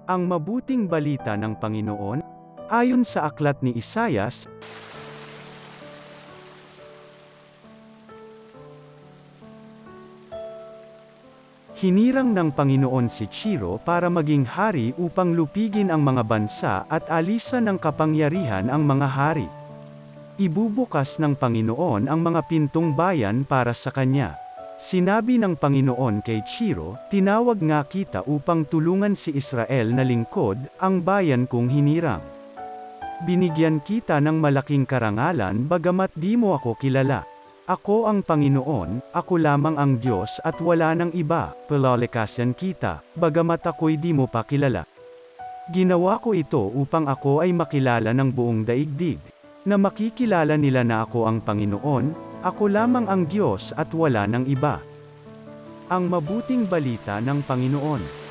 Ang mabuting balita ng Panginoon, ayon sa aklat ni Isayas, hinirang ng Panginoon si Ciro para maging hari upang lupigin ang mga bansa at alisan ng kapangyarihan ang mga hari. Ibubukas ng Panginoon ang mga pintong bayan para sa kanya. Sinabi ng Panginoon kay Ciro, tinawag nga kita upang tulungan si Israel na lingkod, ang bayan kong hinirang. Binigyan kita ng malaking karangalan bagamat di mo ako kilala. Ako ang Panginoon, ako lamang ang Diyos at wala nang iba, palalakasan kita, bagamat ako'y di mo pa kilala. Ginawa ko ito upang ako ay makilala ng buong daigdig, na makikilala nila na ako ang Panginoon, ako lamang ang Diyos at wala nang iba. Ang mabuting balita ng Panginoon.